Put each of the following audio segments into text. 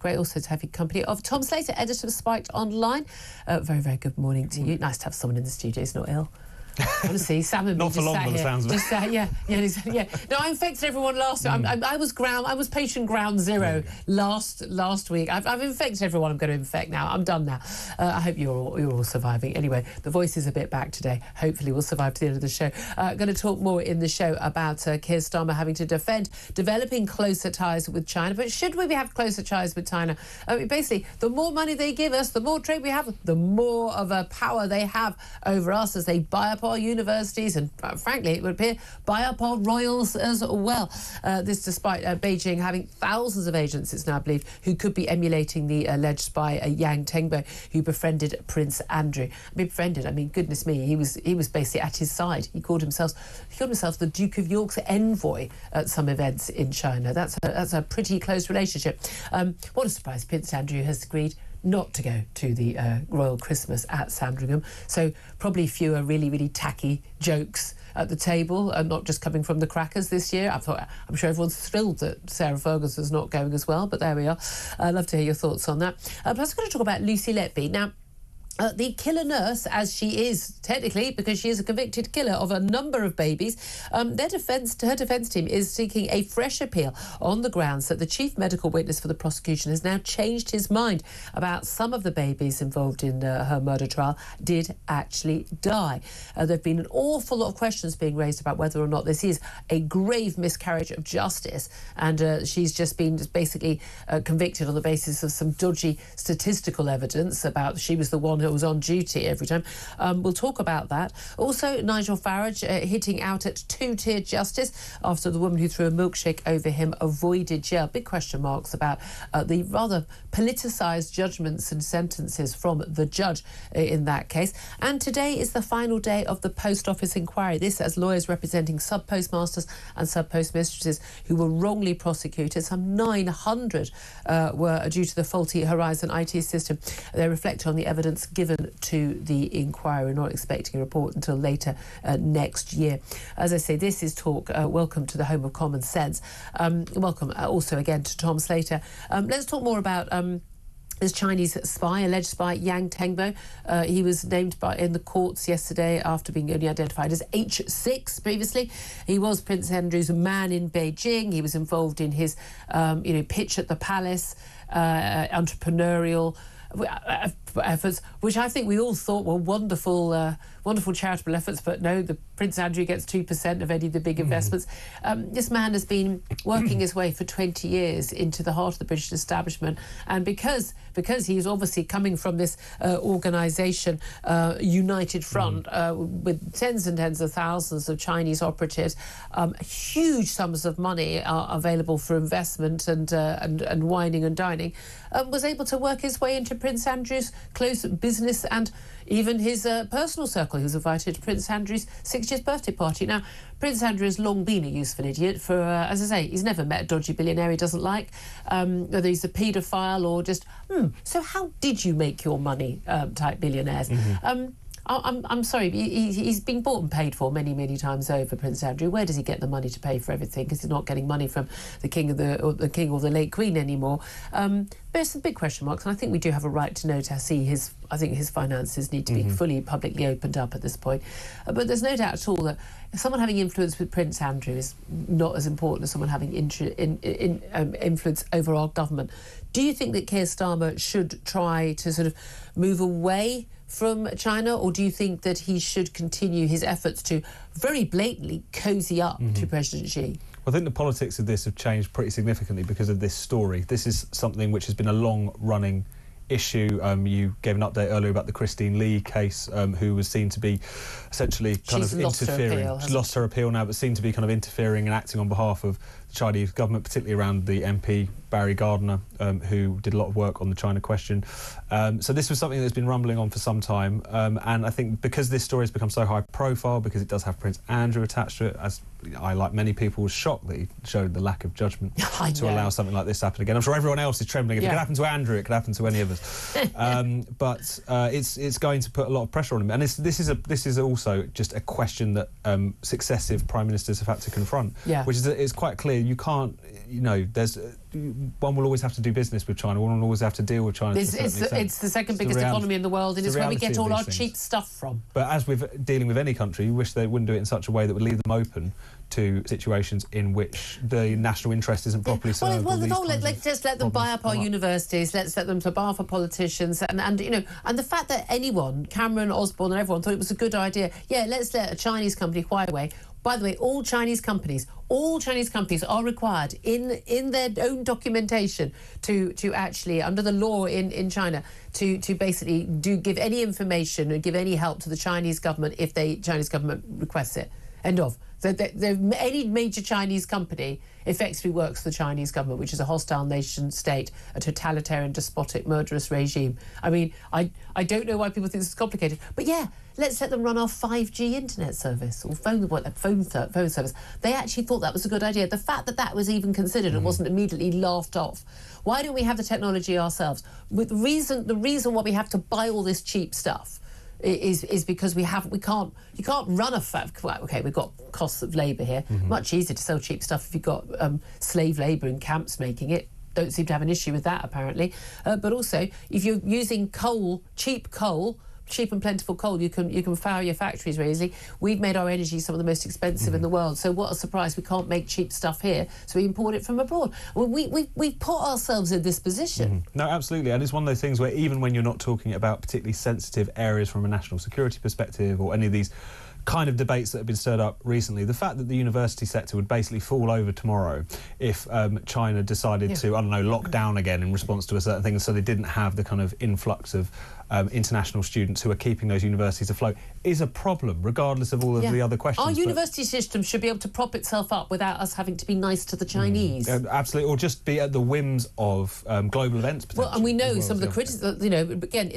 Great also to have your company of Tom Slater, editor of Spiked Online. Very, very good morning to you. Nice to have someone in the studio who's not ill. Honestly, Sam and me not for long, by the sounds of it. Yeah. No, I infected everyone last week. I was patient ground zero last week. I've infected everyone I'm going to infect now. I'm done now. I hope you're all surviving. Anyway, the voice is a bit back today. Hopefully we'll survive to the end of the show. Going to talk more in the show about Keir Starmer having to defend developing closer ties with China. But should we have closer ties with China? Basically, the more money they give us, the more trade we have, the more of a power they have over us as they buy up our universities and, frankly, it would appear, buy up our royals as well. This despite Beijing having thousands of agents, it's now believed, who could be emulating the alleged spy Yang Tengbo, who befriended Prince Andrew. Goodness me, he was basically at his side. He called himself the Duke of York's envoy at some events in China. That's a pretty close relationship. What a surprise! Prince Andrew has agreed not to go to the Royal Christmas at Sandringham. So probably fewer really, really tacky jokes at the table, and not just coming from the crackers this year. I'm sure everyone's thrilled that Sarah Ferguson's not going as well, but there we are. I'd love to hear your thoughts on that. Plus, I'm going to talk about Lucy Letby. Now, the killer nurse, as she is technically, because she is a convicted killer of a number of babies, her defence team is seeking a fresh appeal on the grounds that the chief medical witness for the prosecution has now changed his mind about some of the babies involved in her murder trial did actually die. There have been an awful lot of questions being raised about whether or not this is a grave miscarriage of justice, and she's just been basically convicted on the basis of some dodgy statistical evidence about she was the one who was on duty every time. We'll talk about that. Also, Nigel Farage hitting out at two-tiered justice after the woman who threw a milkshake over him avoided jail. Big question marks about the rather politicised judgments and sentences from the judge in that case. And today is the final day of the Post Office inquiry. This as lawyers representing sub-postmasters and sub-postmistresses who were wrongly prosecuted. Some 900 were due to the faulty Horizon IT system. They reflect on the evidence given to the inquiry. Not expecting a report until later next year. As I say, this is talk. Welcome to the home of common sense. Welcome also again to Tom Slater. Let's talk more about this Chinese spy, alleged spy, Yang Tengbo. He was named in the courts yesterday after being only identified as H6 previously. He was Prince Andrew's man in Beijing. He was involved in his, pitch at the palace, entrepreneurial efforts, which I think we all thought were wonderful charitable efforts, but no, the Prince Andrew gets 2% of any of the big investments. This man has been working his way for 20 years into the heart of the British establishment, and because he's obviously coming from this organisation, United Front, with tens and tens of thousands of Chinese operatives, huge sums of money are available for investment and wining and dining, was able to work his way into Prince Andrew's close business and even his personal circle. He was invited to Prince Andrew's 60th birthday party. Now, Prince Andrew has long been a useful idiot for, as I say, he's never met a dodgy billionaire he doesn't like, whether he's a paedophile or just, so how did you make your money type billionaires. I'm sorry, he's been bought and paid for many, many times over, Prince Andrew. Where does he get the money to pay for everything? Because he's not getting money from the king or the late Queen anymore. There's some big question marks, and I think we do have a right to know, to see I think his finances need to be fully publicly opened up at this point. But there's no doubt at all that someone having influence with Prince Andrew is not as important as someone having influence over our government. Do you think that Keir Starmer should try to sort of move away from China, or do you think that he should continue his efforts to very blatantly cosy up to President Xi? Well, I think the politics of this have changed pretty significantly because of this story. This is something which has been a long-running issue. You gave an update earlier about the Christine Lee case, who was seen to be essentially kind of interfering. She's lost her appeal now, but seemed to be kind of interfering and acting on behalf of the Chinese government, particularly around the MP Barry Gardiner, who did a lot of work on the China question. So this was something that's been rumbling on for some time, and I think because this story has become so high profile, because it does have Prince Andrew attached to it, as I, like many people, was shocked that he showed the lack of judgment to allow something like this to happen again. I'm sure everyone else is trembling. If it could happen to Andrew, it could happen to any of us. But it's going to put a lot of pressure on him, and this is also just a question that successive prime ministers have had to confront, which is quite clear. You can't there's one will always have to do business with China. One will always have to deal with China. It's the second biggest economy in the world, and it's where we get all our cheap stuff from. But as with dealing with any country, you wish they wouldn't do it in such a way that would leave them open to situations in which the national interest isn't properly served. Let's just let them buy up our universities. Let's let them to buy up our politicians, and the fact that anyone, Cameron, Osborne, and everyone thought it was a good idea. Yeah, let's let a Chinese company, Huawei. By the way, all Chinese companies are required in their own documentation to actually, under the law in China, to basically give any information and give any help to the Chinese government if the Chinese government requests it. End of. So any major Chinese company effectively works for the Chinese government, which is a hostile nation state, a totalitarian, despotic, murderous regime. I mean, I don't know why people think this is complicated, but yeah, let's let them run our 5G internet service or phone service. They actually thought that was a good idea. The fact that that was even considered and wasn't immediately laughed off. Why don't we have the technology ourselves? The reason why we have to buy all this cheap stuff is because you can't run a okay, we've got costs of labour here. Much easier to sell cheap stuff if you've got slave labour in camps making it. Don't seem to have an issue with that apparently. But also, if you're using cheap and plentiful coal, you can power your factories very easily. We've made our energy some of the most expensive in the world. So what a surprise, we can't make cheap stuff here, so we import it from abroad. Well, we've put ourselves in this position. No, absolutely. And it's one of those things where even when you're not talking about particularly sensitive areas from a national security perspective or any of these kind of debates that have been stirred up recently, the fact that the university sector would basically fall over tomorrow if China decided to, I don't know, lock down again in response to a certain thing, so they didn't have the kind of influx of international students who are keeping those universities afloat, is a problem, regardless of all of the other questions. Our university system should be able to prop itself up without us having to be nice to the Chinese. Absolutely, or just be at the whims of global events, potentially. Well, and we know some of the criticism, again,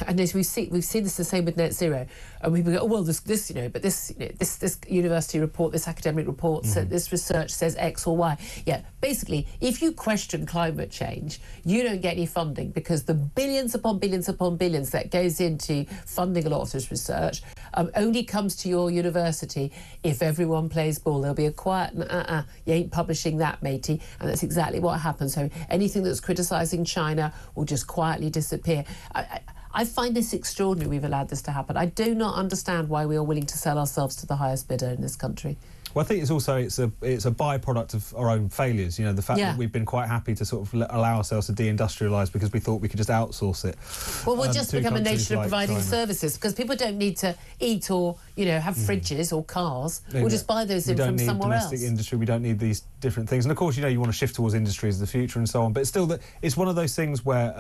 and as we've seen this the same with net zero, and people go, oh, well, this university report, this academic report, this research says X or Y. Yeah, basically, if you question climate change, you don't get any funding because the billions upon billions upon billions that goes into funding a lot of this research only comes to your university if everyone plays ball. There'll be a quiet, you ain't publishing that, matey, and that's exactly what happens. So anything that's criticising China will just quietly disappear. I find this extraordinary we've allowed this to happen. I do not understand why we are willing to sell ourselves to the highest bidder in this country. Well, I think it's a byproduct of our own failures. The fact that we've been quite happy to sort of allow ourselves to deindustrialise because we thought we could just outsource it. Well, we'll just become a nation of providing services because people don't need to eat or have fridges or cars. We'll just buy those in from somewhere else. We don't need domestic industry. We don't need these different things. And of course, you want to shift towards industries of the future and so on. But still, it's one of those things where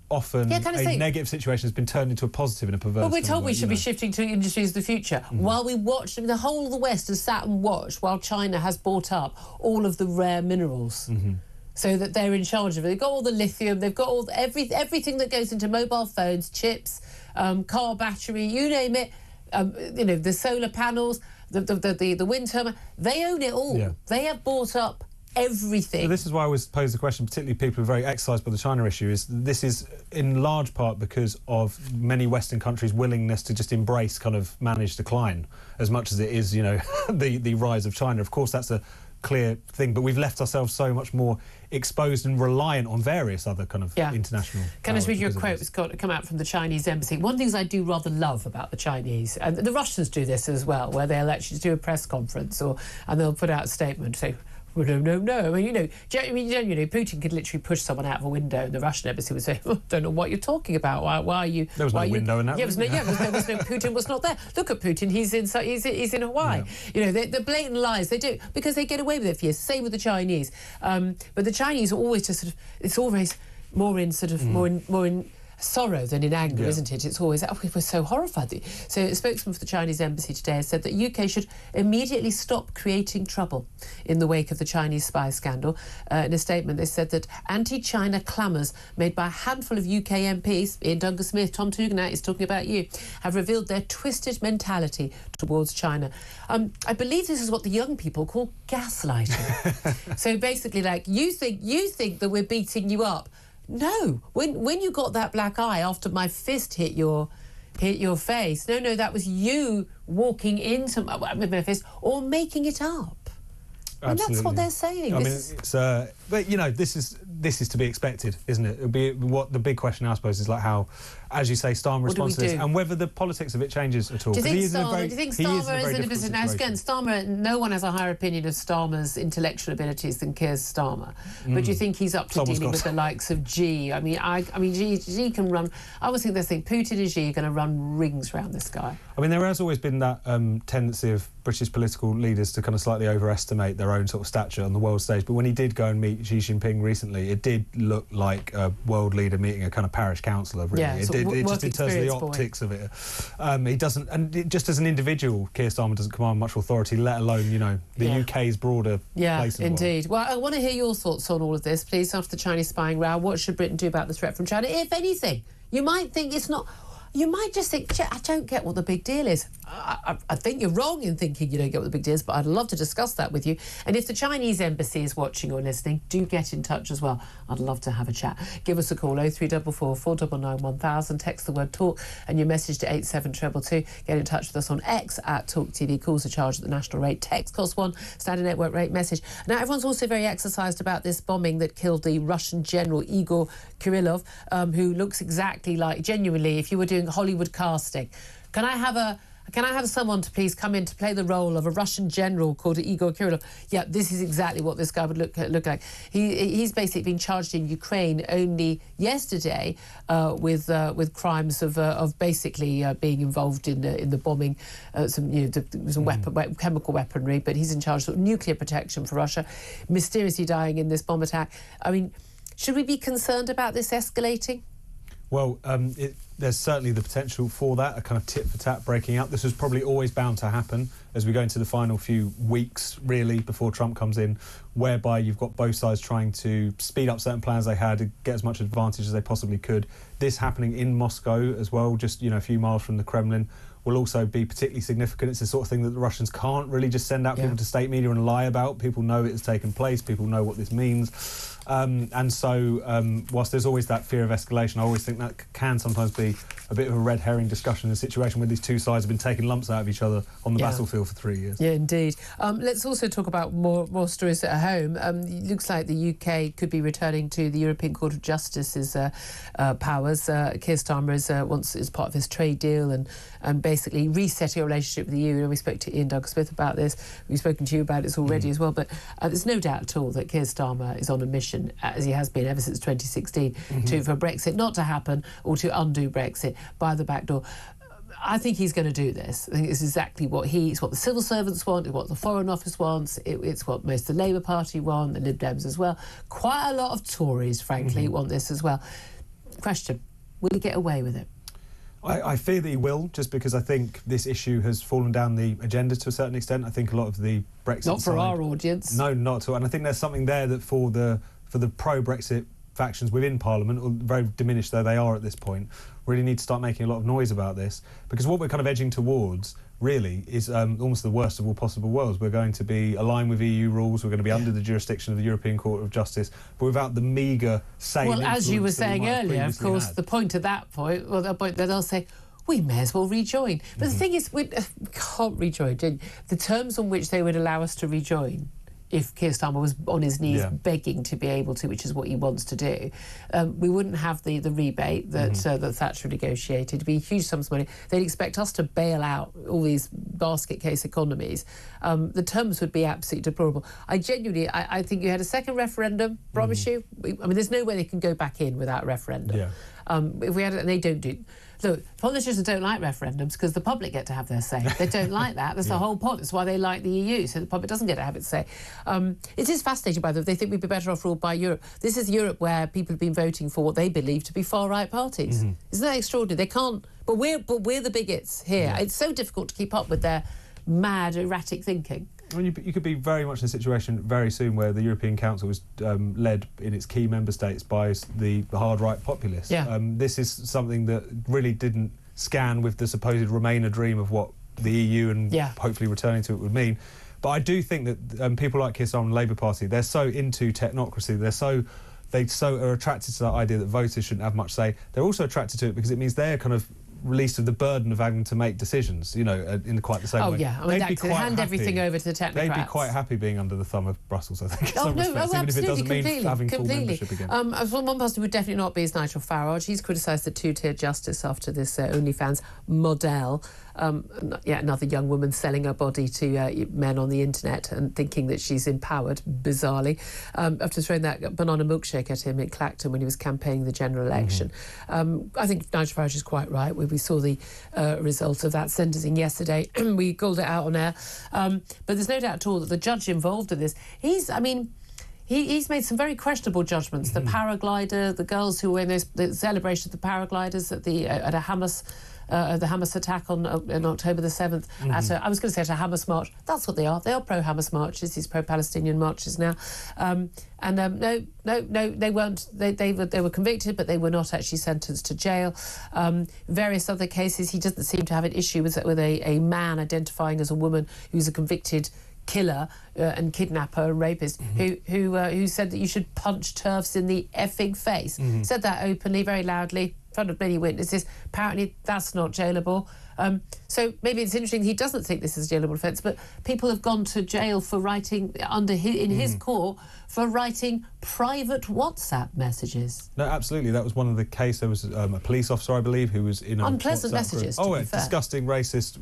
often a negative situation has been turned into a positive in a perverse. Well, we're told we should be shifting to industries of the future while we watch the whole of the West has sat and watched while China has bought up all of the rare minerals. So that they're in charge of it. They've got all the lithium, they've got all everything that goes into mobile phones, chips, car battery, you name it. The solar panels, the wind turbine. They own it all. Yeah. They have bought up everything. So this is why I always pose the question, particularly people who are very excised by the China issue, is this is in large part because of many Western countries' willingness to just embrace kind of managed decline as much as it is, the rise of China. Of course, that's a clear thing, but we've left ourselves so much more exposed and reliant on various other kind of international. Can I just read you a quote that's come out from the Chinese embassy? One of the things I do rather love about the Chinese, and the Russians do this as well, where they'll actually do a press conference and they'll put out a statement, say, well, no. I mean, Putin could literally push someone out of a window, and the Russian embassy would say, oh, "Don't know what you're talking about. Why are you?" There was no window in that. Putin was not there. Look at Putin. He's in Hawaii. Yeah. The blatant lies they do because they get away with it for years. Same with the Chinese. But the Chinese are always just it's always more in sorrow than in anger, isn't it? It's always, we're so horrified. So a spokesman for the Chinese embassy today has said that UK should immediately stop creating trouble in the wake of the Chinese spy scandal. In a statement, they said that anti-China clamours made by a handful of UK MPs, Ian Duncan-Smith, Tom Tugendhat is talking about you, have revealed their twisted mentality towards China. I believe this is what the young people call gaslighting. So basically, you think that we're beating you up. No, when you got that black eye after my fist hit your face, no, that was you walking into my fist or making it up. And that's what they're saying. I mean, it's but you know, this is to be expected, isn't it? It'll be what the big question, I suppose, is like how, as you say, Starmer responds to this, and whether the politics of it changes at all. Do you think Starmer is in a position? Now, again, Starmer, no one has a higher opinion of Starmer's intellectual abilities than Keir Starmer. But do you think he's up to dealing with the likes of Xi? I mean, Xi can run. I always think they think Putin and Xi are going to run rings around this guy. I mean, there has always been that tendency of British political leaders to kind of slightly overestimate their own sort of stature on the world stage. But when he did go and meet Xi Jinping recently, it did look like a world leader meeting a kind of parish councillor, really. Yeah, it just in terms of the optics of it. He doesn't, and just as an individual, Keir Starmer doesn't command much authority, let alone, you know, the UK's broader place in the indeed. world. Well, I want to hear your thoughts on all of this, please. After the Chinese spying row, what should Britain do about the threat from China? If anything, you might think it's not... You might just think, I don't get what the big deal is. I think you're wrong in thinking you don't get what the big deal is, but I'd love to discuss that with you. And if the Chinese embassy is watching or listening, do get in touch as well. I'd love to have a chat. Give us a call, 0344 499 1000. Text the word talk and your message to 87222. Get in touch with us on X at Talk TV. Calls are charged at the national rate. Text costs £1, standard network rate message. Now, everyone's also very exercised about this bombing that killed the Russian general Igor Kirillov, who looks exactly like, genuinely, if you were doing Hollywood casting. Can I have someone to please come in to play the role of a Russian general called Igor Kirillov? Yeah, this is exactly what this guy would look like. He's basically been charged in Ukraine only yesterday with crimes of basically being involved in the bombing, some chemical weaponry. But he's in charge of nuclear protection for Russia, mysteriously dying in this bomb attack. I mean, should we be concerned about this escalating? Well, there's certainly the potential for that, a kind of tit-for-tat breaking out. This was probably always bound to happen as we go into the final few weeks, really, before Trump comes in, whereby you've got both sides trying to speed up certain plans they had to get as much advantage as they possibly could. This happening in Moscow as well, just, you know, a few miles from the Kremlin, will also be particularly significant. It's the sort of thing that the Russians can't really just send out people to state media and lie about. People know it has taken place. People know what this means. And so, whilst there's always that fear of escalation, I always think that can sometimes be a bit of a red herring discussion in a situation where these two sides have been taking lumps out of each other on the battlefield for 3 years. Yeah, indeed. Let's also talk about more stories at home. It looks like the UK could be returning to the European Court of Justice's powers. Keir Starmer wants, as part of his trade deal and basically resetting a relationship with the EU. And we spoke to Ian Douglas-Smith about this. We've spoken to you about this already as well. But there's no doubt at all that Keir Starmer is on a mission, as he has been ever since 2016, for Brexit not to happen or to undo Brexit by the back door. I think he's going to do this. I think it's exactly it's what the civil servants want, it's what the Foreign Office wants, it's what most of the Labour Party want, the Lib Dems as well. Quite a lot of Tories, frankly, want this as well. Question, will he get away with it? I fear that he will, just because I think this issue has fallen down the agenda to a certain extent. I think a lot of the Brexit Not for our audience. No, not at all. And I think there's something there that for the pro-Brexit factions within Parliament, or very diminished though they are at this point, really need to start making a lot of noise about this, because what we're kind of edging towards really is almost the worst of all possible worlds. We're going to be aligned with EU rules, we're going to be under the jurisdiction of the European Court of Justice, but without the meagre sane Well, as you were saying earlier, of course, the point at that point, well, the point that they'll say, we may as well rejoin. But the thing is, we can't rejoin. The terms on which they would allow us to rejoin, if Keir Starmer was on his knees begging to be able to, which is what he wants to do, we wouldn't have the rebate that that Thatcher negotiated. It'd be huge sums of money. They'd expect us to bail out all these basket case economies. The terms would be absolutely deplorable. I genuinely, I think you had a second referendum, promise you. I mean, there's no way they can go back in without a referendum. If we had it, and they don't do... Look, politicians don't like referendums because the public get to have their say. They don't like that. That's the whole point. That's why they like the EU, so the public doesn't get to have its say. It is fascinating, by the way. They think we'd be better off ruled by Europe. This is Europe where people have been voting for what they believe to be far-right parties. Isn't that extraordinary? They can't... But we're the bigots here. It's so difficult to keep up with their mad, erratic thinking. I mean, you could be very much in a situation very soon where the European Council was led in its key member states by the hard right populists. This is something that really didn't scan with the supposed Remainer dream of what the EU and hopefully returning to it would mean. But I do think that people like Keir Starmer and the Labour Party, they're so into technocracy, they so are attracted to that idea that voters shouldn't have much say. They're also attracted to it because it means they're kind of released of the burden of having to make decisions, you know, in quite the same way. Oh, yeah. I mean, they hand everything over to the technocrats. They'd be quite happy being under the thumb of Brussels, I think, in some respects, even absolutely, if it doesn't mean having full membership again. One person who would definitely not be is Nigel Farage. He's criticised the two-tier justice after this OnlyFans model. Another young woman selling her body to men on the internet and thinking that she's empowered, bizarrely, after throwing that banana milkshake at him in Clacton when he was campaigning the general election. I think Nigel Farage is quite right. We saw the result of that sentencing yesterday. We called it out on air. But there's no doubt at all that the judge involved in this, he's made some very questionable judgments. The paraglider, the girls who were in the celebration of the paragliders at the Hamas attack on October the 7th. I was going to say at a Hamas march. That's what they are. They are pro-Hamas marches, these pro-Palestinian marches now. No, they weren't. They were convicted, but they were not actually sentenced to jail. Various other cases, he doesn't seem to have an issue with a man identifying as a woman who's a convicted killer and kidnapper and rapist who said that you should punch TERFs in the effing face. Said that openly, very loudly, in front of many witnesses. Apparently that's not jailable. So maybe it's interesting he doesn't think this is a jailable offence, but people have gone to jail for writing in his court for writing private WhatsApp messages. No, absolutely. That was one of the cases. There was a police officer, I believe, who was in unpleasant messages. Disgusting, racist.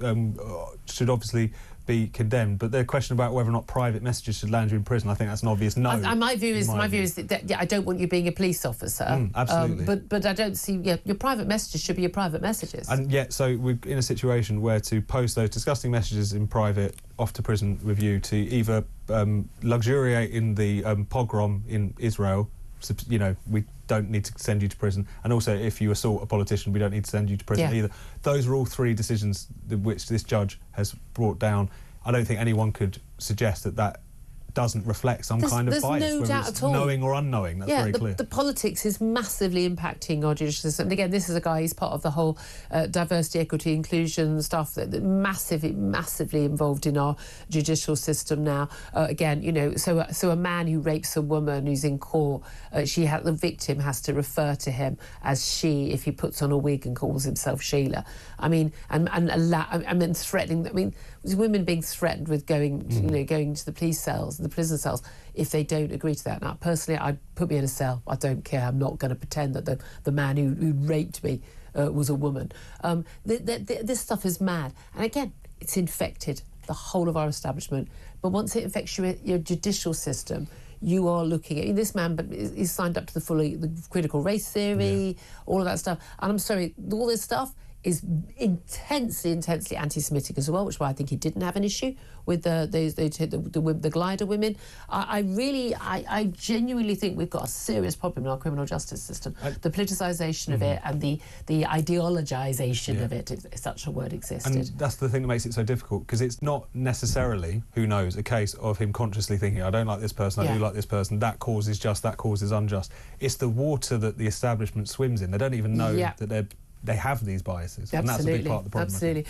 Should obviously be condemned, but the question about whether or not private messages should land you in prison, I think that's an obvious no. My view is that I don't want you being a police officer. Absolutely. But I don't see. Your private messages should be your private messages. And yet, so we're in a situation where to post those disgusting messages in private off to prison with you, to either luxuriate in the pogrom in Israel. You know, we don't need to send you to prison, and also if you assault a politician, we don't need to send you to prison either. Those are all three decisions which this judge has brought down. I don't think anyone could suggest that doesn't reflect some kind of bias, no whether doubt it's at all. knowing or unknowing. That's very clear. The politics is massively impacting our judicial system. And again, this is a guy, he's part of the whole diversity, equity, inclusion stuff that massively involved in our judicial system now. Again, you know, so a man who rapes a woman who's in court, the victim has to refer to him as she if he puts on a wig and calls himself Sheila. I mean, and threatening. I mean, women being threatened with going to the police cells, the prison cells, if they don't agree to that. Now, personally, I'd put me in a cell. I don't care. I'm not going to pretend that the man who raped me was a woman. This stuff is mad. And again, it's infected the whole of our establishment. But once it infects your judicial system, you are looking at... this man is signed up to the critical race theory, all of that stuff. And I'm sorry, all this stuff is intensely anti-Semitic as well, which is why I think he didn't have an issue with the glider women. I genuinely think we've got a serious problem in our criminal justice system. The politicisation of it and the ideologisation of it, if such a word existed. And that's the thing that makes it so difficult, because it's not necessarily, who knows, a case of him consciously thinking, I don't like this person, I do like this person, that cause is just, that cause is unjust. It's the water that the establishment swims in. They don't even know that they have these biases. Absolutely. And that's a big part of the problem. Absolutely.